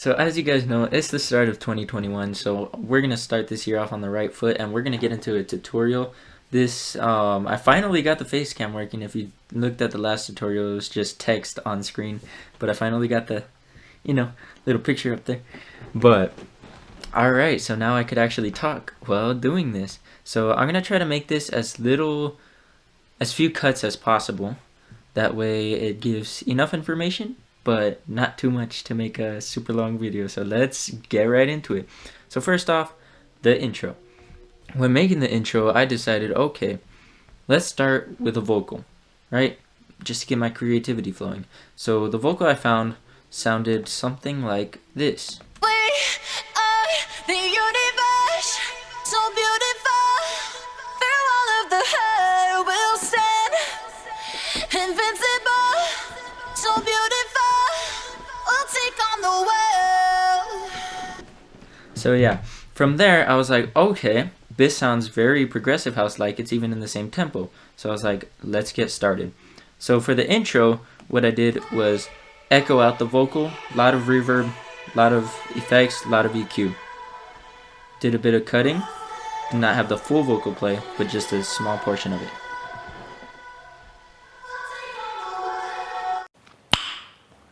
So as you guys know, it's the start of 2021, so we're going to start this year off on the right foot, and we're going to get into a tutorial. I finally got the face cam working. If you looked at the last tutorial, it was just text on screen, but I finally got the, little picture up there. But, alright, so now I could actually talk while doing this. So I'm going to try to make this as few cuts as possible. That way it gives enough information, but not too much to make a super long video. So let's get right into it. So first off, the intro. When making the intro, I decided, okay, let's start with a vocal, right? Just to get my creativity flowing. So the vocal I found sounded something like this. We are the universe, so beautiful. Through all of the hurt, we'll stand invincible, so beautiful. We'll take on the world. So yeah, from there I was like, okay, this sounds very progressive house-like. It's even in the same tempo. So I was like, let's get started. So for the intro, what I did was echo out the vocal, a lot of reverb, a lot of effects, a lot of EQ. Did a bit of cutting. Did not have the full vocal play, but just a small portion of it.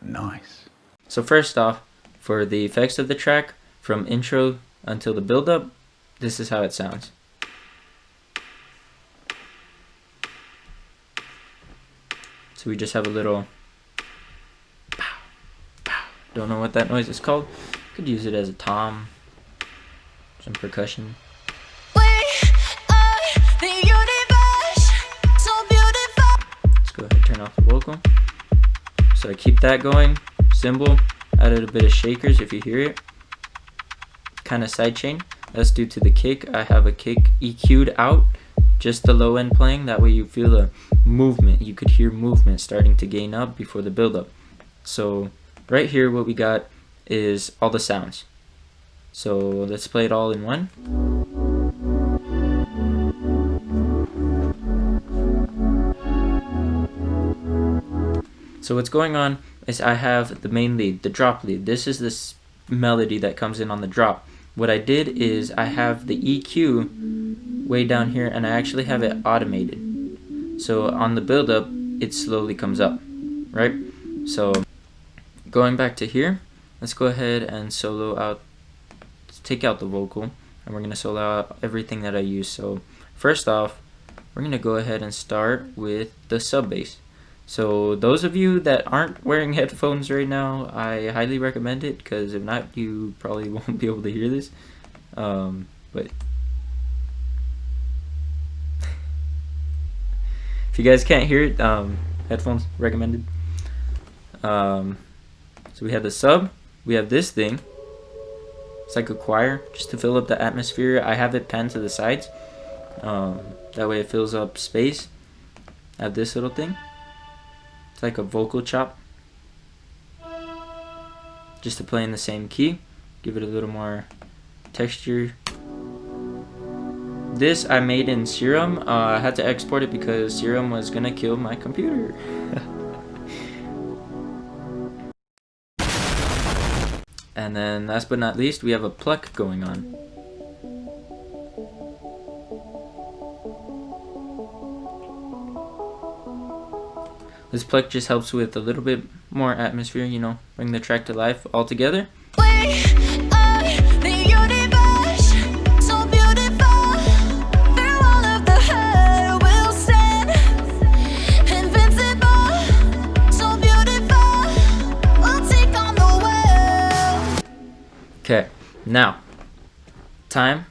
Nice. So first off, for the effects of the track, from intro until the build-up, this is how it sounds. So we just have a little pow, pow. Don't know what that noise is called. Could use it as a tom, some percussion. We are the universe, so beautiful. Let's go ahead and turn off the vocal. So I keep that going. Cymbal, added a bit of shakers if you hear it. Kind of sidechain. That's due to the kick. I have a kick EQ'd out, just the low end playing. That way you feel a movement. You could hear movement starting to gain up before the build up. So right here what we got is all the sounds. So let's play it all in one. So what's going on is I have the main lead, the drop lead. This is this melody that comes in on the drop. What I did is I have the EQ way down here, and I actually have it automated. So on the build up, it slowly comes up, right? So going back to here, let's go ahead and solo out, take out the vocal, and we're gonna solo out everything that I use. So first off, we're gonna go ahead and start with the sub bass. So those of you that aren't wearing headphones right now, I highly recommend it, because if not, you probably won't be able to hear this. But if you guys can't hear it, headphones recommended. So we have the sub, we have this thing. It's like a choir, just to fill up the atmosphere. I have it panned to the sides. That way it fills up space. I have this little thing. It's like a vocal chop, just to play in the same key, give it a little more texture. This I made in Serum. I had to export it because Serum was gonna kill my computer. And then last but not least, we have a pluck going on. This pluck just helps with a little bit more atmosphere, bring the track to life altogether. We are the universe, so beautiful. Through all of the hurt, we'll stand invincible, so beautiful. We'll take on the world. Okay, now, time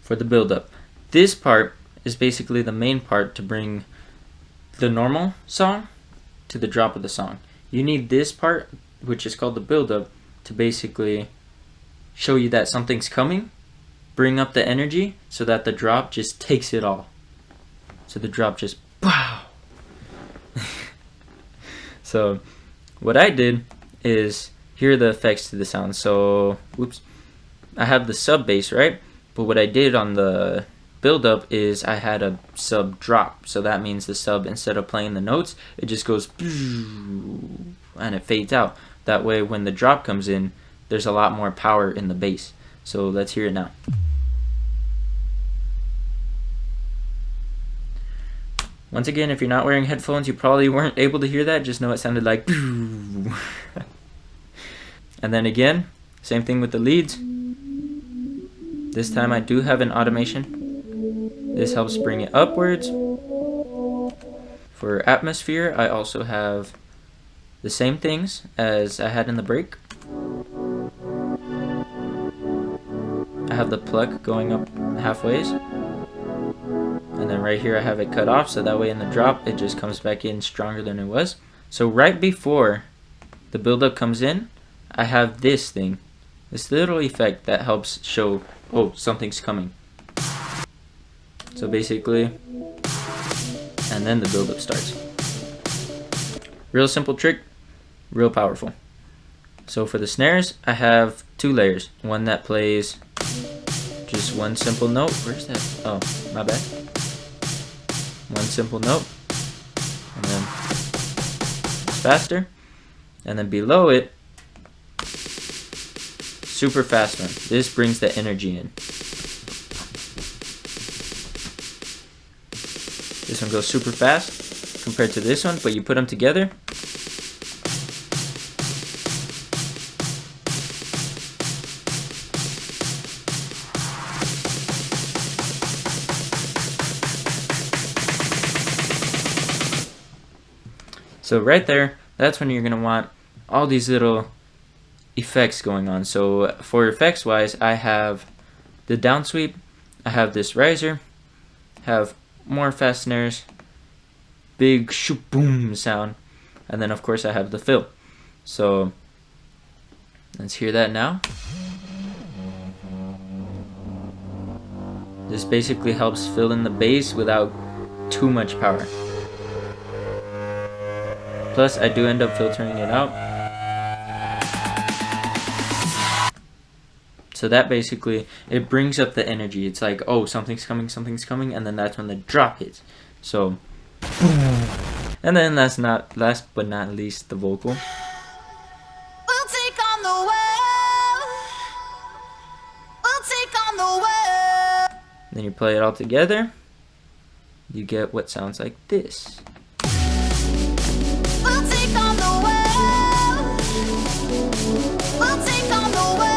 for the build-up. This part is basically the main part to bring the normal song to the drop of the song. You need this part, which is called the build-up, to basically show you that something's coming, bring up the energy, so that the drop just takes it all. So the drop just, wow. So what I did is, here are the effects to the sound. So, whoops, I have the sub bass, right? But what I did on the build-up is I had a sub drop. So that means the sub, instead of playing the notes, it just goes and it fades out. That way when the drop comes in, there's a lot more power in the bass. So let's hear it now. Once again, if you're not wearing headphones, you probably weren't able to hear that. Just know it sounded like and then again, same thing with the leads. This time I do have an automation. This helps bring it upwards. For atmosphere, I also have the same things as I had in the break. I have the pluck going up halfways. And then right here I have it cut off, so that way in the drop it just comes back in stronger than it was. So right before the buildup comes in, I have this thing, this little effect that helps show, oh, something's coming. So basically, and then the buildup starts. Real simple trick, real powerful. So for the snares, I have 2 layers. One that plays just one simple note. Where's that? Oh, my bad. One simple note, and then it's faster, and then below it, super fast one. This brings the energy in. This one goes super fast compared to this one, but you put them together, so right there, that's when you're going to want all these little effects going on. So for effects wise, I have the down sweep, I have this riser, have more fast snares, big shoop boom sound, and then of course I have the fill. So let's hear that now. This basically helps fill in the bass without too much power. Plus, I do end up filtering it out. So that basically, it brings up the energy. It's like, oh, something's coming, and then that's when the drop hits. So, and then last but not least, the vocal. We'll take on the world. We'll take on the world. Then you play it all together. You get what sounds like this. We'll take on the world. We'll take on the world.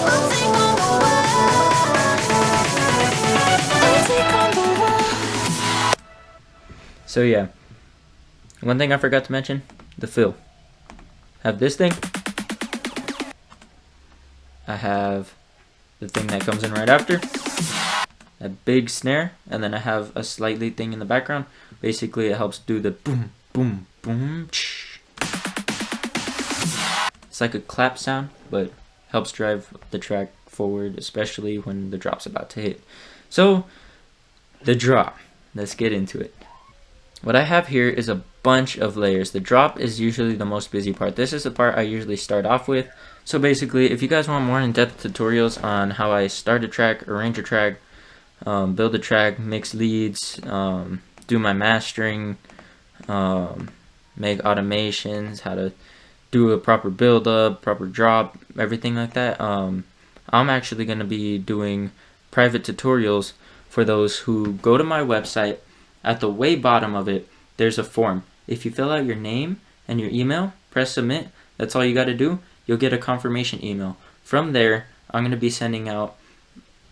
We'll take on the world. We'll take on the world. So yeah, one thing I forgot to mention, the fill. Have this thing. I have the thing that comes in right after. A big snare, and then I have a slightly thing in the background. Basically, it helps do the boom, boom, boom. It's like a clap sound, but helps drive the track forward, especially when the drop's about to hit. So, the drop. Let's get into it. What I have here is a bunch of layers. The drop is usually the most busy part. This is the part I usually start off with. So basically, if you guys want more in-depth tutorials on how I start a track, arrange a track, build a track, mix leads, do my mastering, make automations, how to do a proper build up, proper drop, everything like that, I'm actually going to be doing private tutorials for those who go to my website. At the way bottom of it, there's a form. If you fill out your name and your email, press submit, that's all you got to do. You'll get a confirmation email. From there, I'm going to be sending out,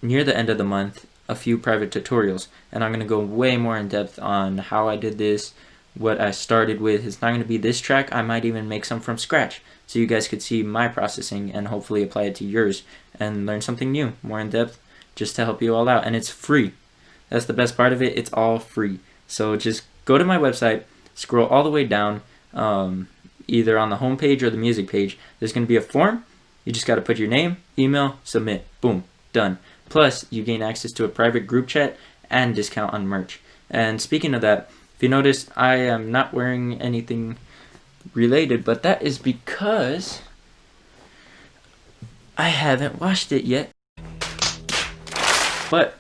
near the end of the month, a few private tutorials, and I'm going to go way more in depth on how I did this, what I started with. It's not going to be this track. I might even make some from scratch, so you guys could see my processing and hopefully apply it to yours and learn something new, more in depth, just to help you all out. And it's free. That's the best part of it. It's all free. So just go to my website, scroll all the way down, either on the home page or the music page. There's going to be a form. You just got to put your name, email, submit. Boom, done. Plus, you gain access to a private group chat and discount on merch. And speaking of that, if you notice, I am not wearing anything related, but that is because I haven't washed it yet. But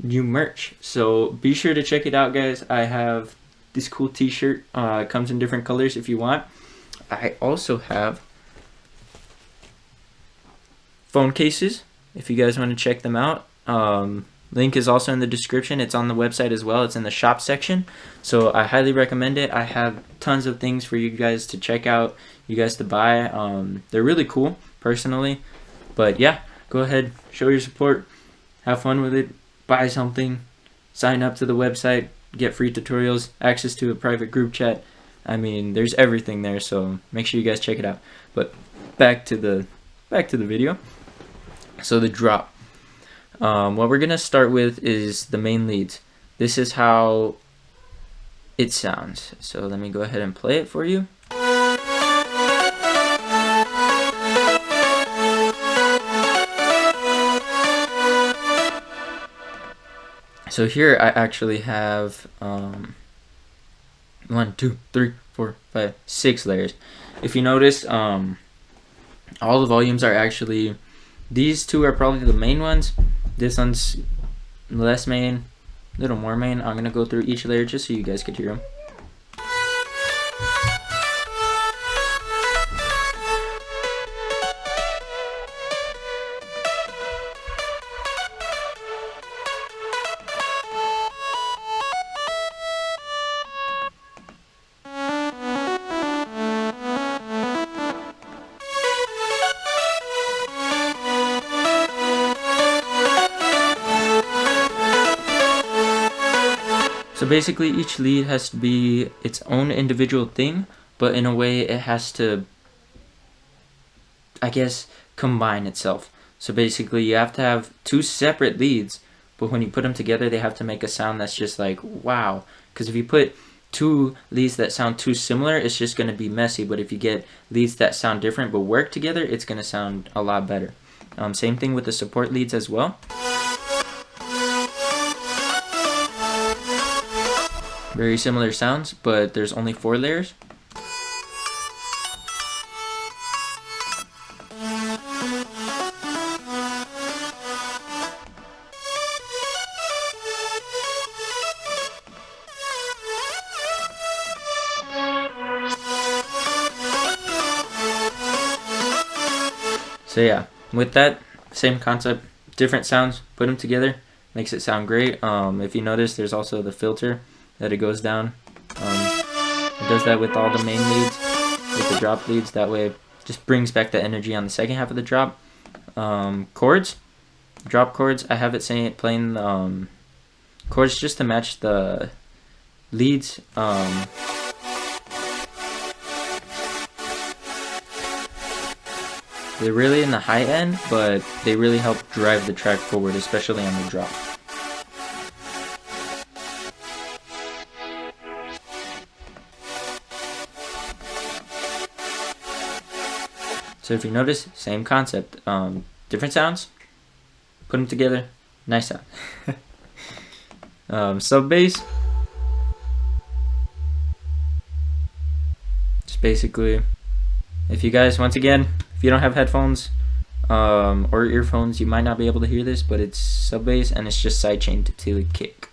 new merch, so be sure to check it out, guys. I have this cool t-shirt. It comes in different colors if you want. I also have phone cases if you guys want to check them out. Link is also in the description. It's on the website as well. It's in the shop section, so I highly recommend it. I have tons of things for you guys to check out, you guys to buy. They're really cool personally, but yeah, go ahead, show your support, have fun with it, buy something, sign up to the website, get free tutorials, access to a private group chat. I mean, there's everything there, so make sure you guys check it out. But back to the video. So the drop. What we're gonna start with is the main leads. This is how it sounds. So let me go ahead and play it for you. So here I actually have 1, 2, 3, 4, 5, 6 layers. If you notice, all the volumes are actually, these two are probably the main ones. This one's less main, a little more main. I'm gonna go through each layer just so you guys could hear them. So basically each lead has to be its own individual thing, but in a way it has to, I guess, combine itself. So basically you have to have two separate leads, but when you put them together they have to make a sound that's just like, wow. Because if you put two leads that sound too similar, it's just going to be messy. But if you get leads that sound different but work together, it's going to sound a lot better. Same thing with the support leads as well. Very similar sounds, but there's only 4 layers. So yeah, with that same concept, different sounds, put them together, makes it sound great. If you notice, there's also the filter that it goes down. It does that with all the main leads, with the drop leads. That way it just brings back the energy on the second half of the drop. Chords, drop chords, I have it playing chords just to match the leads. They're really in the high end, but they really help drive the track forward, especially on the drop. So if you notice, same concept, different sounds, put them together, nice sound. Sub bass, just basically, if you guys, once again, if you don't have headphones or earphones, you might not be able to hear this, but it's sub bass and it's just sidechained to the kick.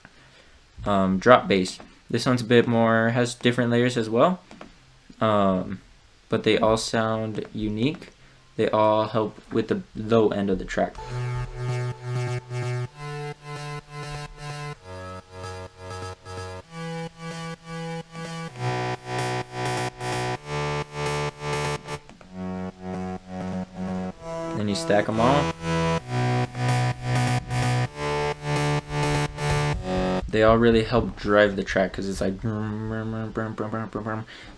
Drop bass, this one's a bit more, has different layers as well. But they all sound unique. They all help with the low end of the track. Then you stack them all. They all really help drive the track because it's like.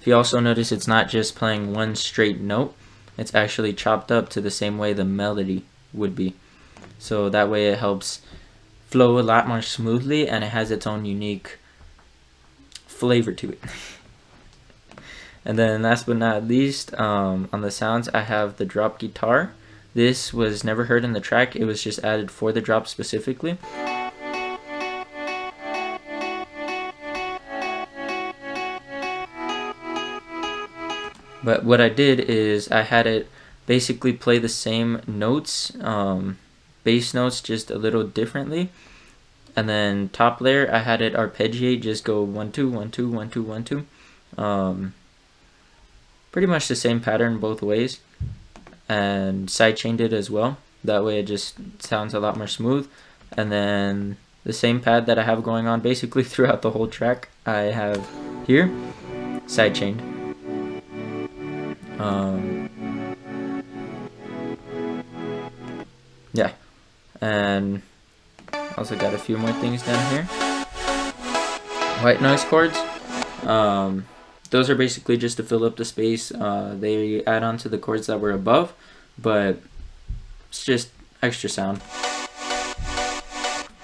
If you also notice, it's not just playing one straight note, it's actually chopped up to the same way the melody would be. So that way it helps flow a lot more smoothly and it has its own unique flavor to it. And then last but not least, on the sounds, I have the drop guitar. This was never heard in the track, it was just added for the drop specifically. But what I did is I had it basically play the same notes, bass notes, just a little differently. And then top layer, I had it arpeggiate, just go 1 2 1 2 1 2 1 2. pretty much the same pattern both ways, and sidechained it as well. That way it just sounds a lot more smooth. And then the same pad that I have going on basically throughout the whole track, I have here, sidechained. Yeah, and also got a few more things down here. White noise chords. Those are basically just to fill up the space. They add on to the chords that were above, but it's just extra sound.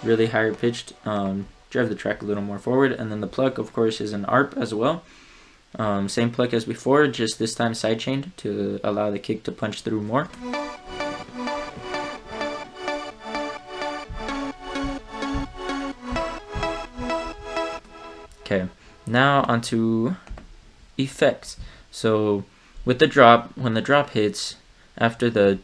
Really higher pitched, drive the track a little more forward. And then the pluck, of course, is an ARP as well. Same pluck as before, just this time sidechained to allow the kick to punch through more. Okay, now onto effects. So with the drop, when the drop hits, after the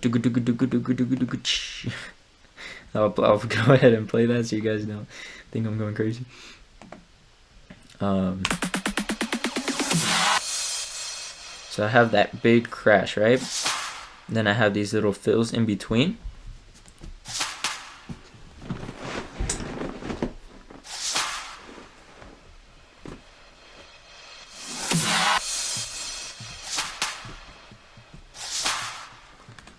I'll go ahead and play that so you guys don't think I'm going crazy. So I have that big crash, right? And then I have these little fills in between.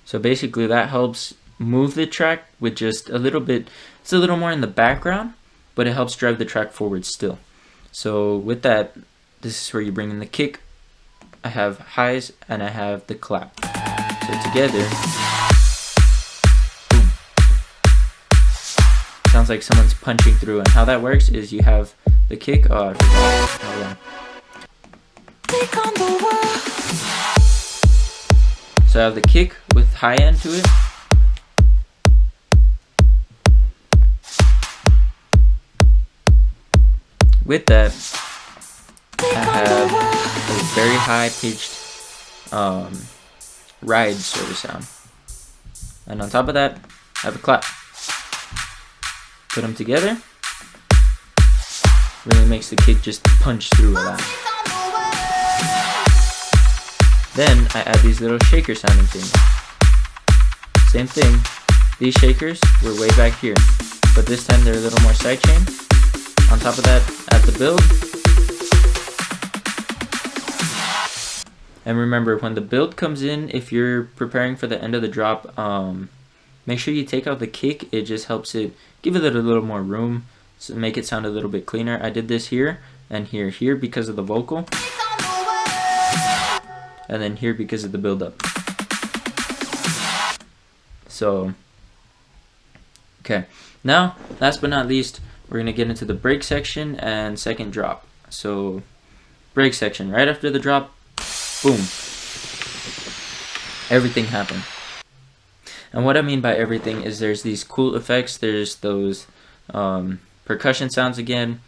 So basically that helps move the track with just a little bit, it's a little more in the background, but it helps drive the track forward still. So with that, this is where you bring in the kick. I have highs and I have the clap. So together, boom. Sounds like someone's punching through, and how that works is you have the kick, oh I forgot, hold on. Take on the world. So I have the kick with high end to it. With that, I have a very high pitched ride sort of sound. And on top of that, I have a clap. Put them together, really makes the kick just punch through a lot. Then I add these little shaker sounding things. Same thing, these shakers were way back here, but this time they're a little more sidechained. On top of that, add the build. And remember, when the build comes in, if you're preparing for the end of the drop, make sure you take out the kick. It just helps it, give it a little more room, so make it sound a little bit cleaner. I did this here and here because of the vocal. And then here because of the build-up. So, okay. Now, last but not least, we're going to get into the break section and second drop. So, break section, right after the drop, boom. Everything happened. And what I mean by everything is there's these cool effects. There's those percussion sounds again.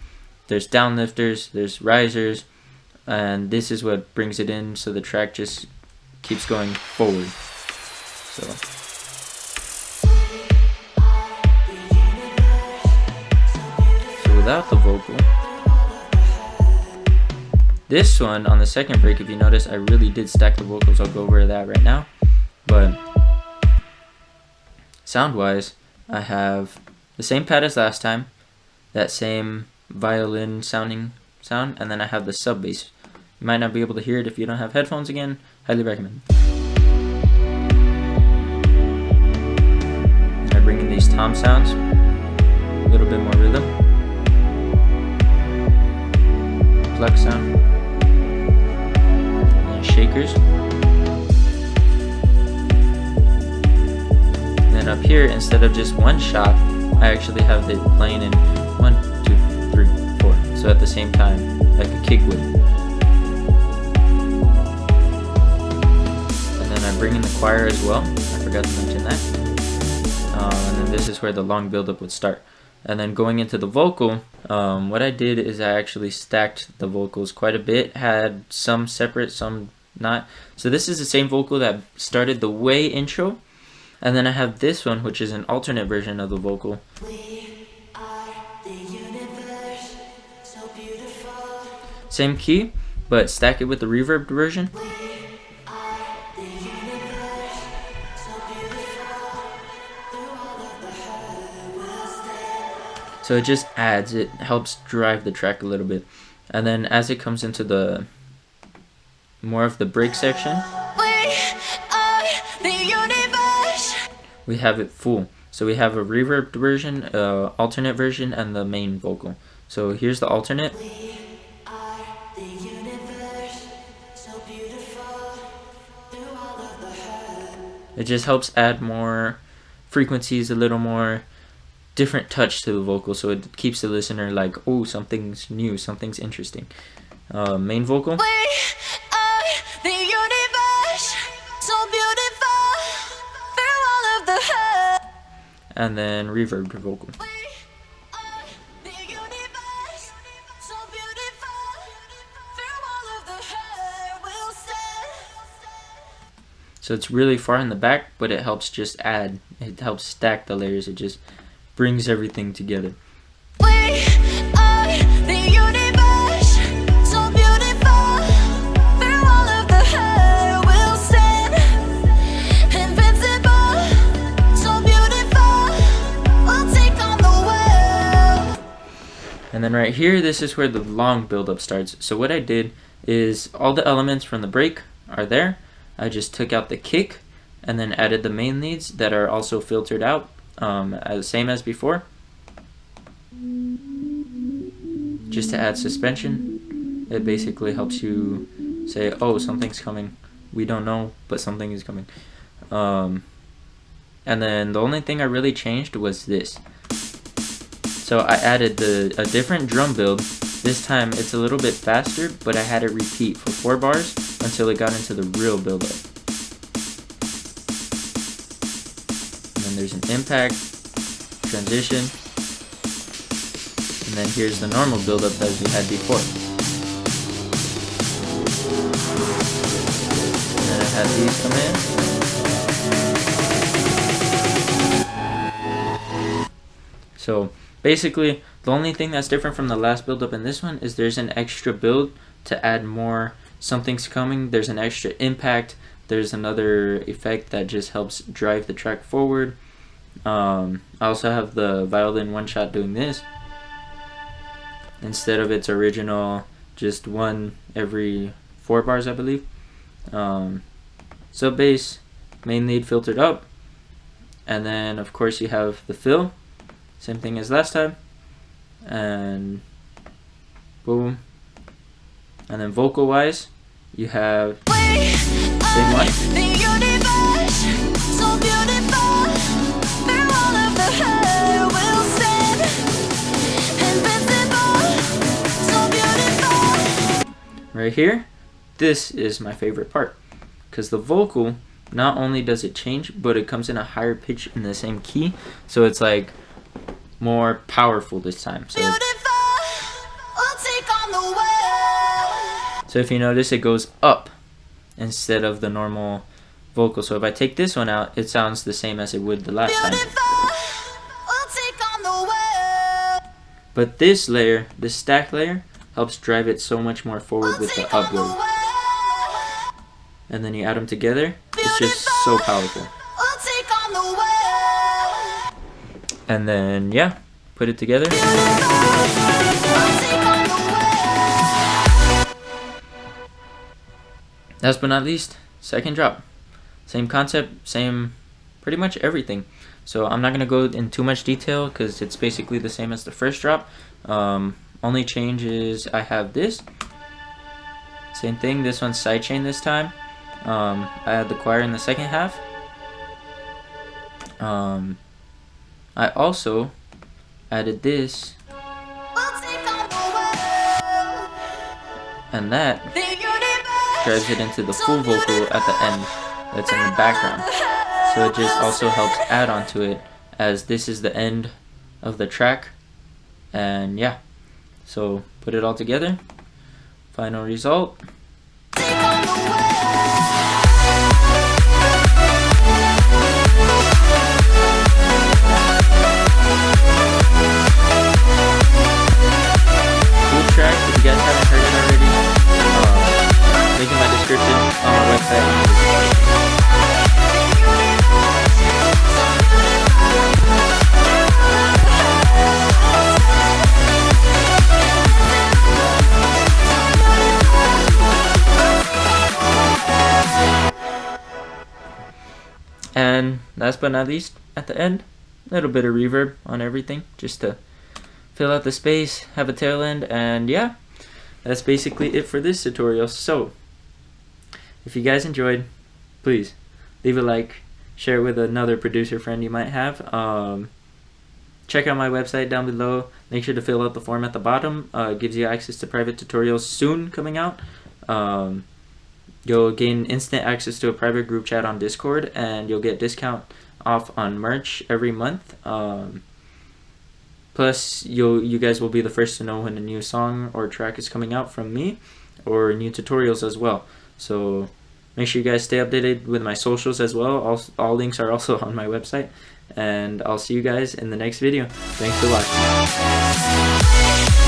There's downlifters. There's risers. And this is what brings it in, so the track just keeps going forward. So without the vocal, this one on the second break, if you notice, I really did stack the vocals. I'll go over that right now. But sound-wise, I have the same pad as last time, that same violin sounding sound, and then I have the sub bass. You might not be able to hear it if you don't have headphones again. Highly recommend. And I bring in these tom sounds, a little bit more rhythm. Pluck sound. And shakers. And then up here, instead of just one shot, I actually have it playing in 1, 2, 3, 4. So at the same time, like a kick would. Bring in the choir as well. I forgot to mention that. And then this is where the long build-up would start. And then going into the vocal, what I did is I actually stacked the vocals quite a bit. Had some separate, some not. So this is the same vocal that started the way intro. And then I have this one, which is an alternate version of the vocal. We are the universe, so beautiful. Same key, but stack it with the reverb version. So it just adds, it helps drive the track a little bit. And then as it comes into the more of the break section, we have it full. So we have a reverbed version, alternate version, and the main vocal. So here's the alternate. It just helps add more frequencies, a little more different touch to the vocal, so it keeps the listener like, oh, something's new, something's interesting. Main vocal. And then reverb vocal. So it's really far in the back, but it helps just add, it helps stack the layers, it just brings everything together. And then right here, this is where the long build-up starts. So what I did is all the elements from the break are there. I just took out the kick and then added the main leads that are also filtered out, same as before. Just to add suspension. It basically helps you say, oh, something's coming. We don't know, but something is coming. And then the only thing I really changed was this. So I added a different drum build. This time it's a little bit faster, but I had it repeat for 4 bars until it got into the real build-up. And then there's an impact, transition, and then here's the normal build-up as we had before. And then I had these come in. So basically, the only thing that's different from the last build-up in this one is there's an extra build to add more. Something's coming. There's an extra impact. There's another effect that just helps drive the track forward. I also have the violin one shot doing this instead of its original just one every 4 bars, I believe. Sub bass, main lead filtered up, and then of course you have the fill. Same thing as last time, and boom. And then vocal wise, you have same one. Right here, this is my favorite part, because the vocal, not only does it change, but it comes in a higher pitch in the same key, so it's like more powerful this time. So if you notice, it goes up instead of the normal vocal. So if I take this one out, it sounds the same as it would the last time. But this layer, this stack layer, helps drive it so much more forward with the upward. And then you add them together, it's just so powerful. And then, yeah, put it together. Last but not least, second drop. Same concept, same pretty much everything. So I'm not going to go in too much detail because it's basically the same as the first drop. Only change is I have this. Same thing, this one's sidechain this time. I had the choir in the second half. I also added this, and that drives it into the full vocal at the end that's in the background. So it just also helps add on to it, as this is the end of the track. And yeah, so put it all together. Final result. Track, if you guys haven't heard it already, link in my description on my website. last but not least, at the end, a little bit of reverb on everything just to fill out the space, have a tail end, and yeah, that's basically it for this tutorial. So if you guys enjoyed, please leave a like, share it with another producer friend you might have. Check out my website down below. Make sure to fill out the form at the bottom. It gives you access to private tutorials soon coming out. You'll gain instant access to a private group chat on Discord, and you'll get discount off on merch every month. Plus, you guys will be the first to know when a new song or track is coming out from me, or new tutorials as well. So make sure you guys stay updated with my socials as well. All links are also on my website. And I'll see you guys in the next video. Thanks for watching.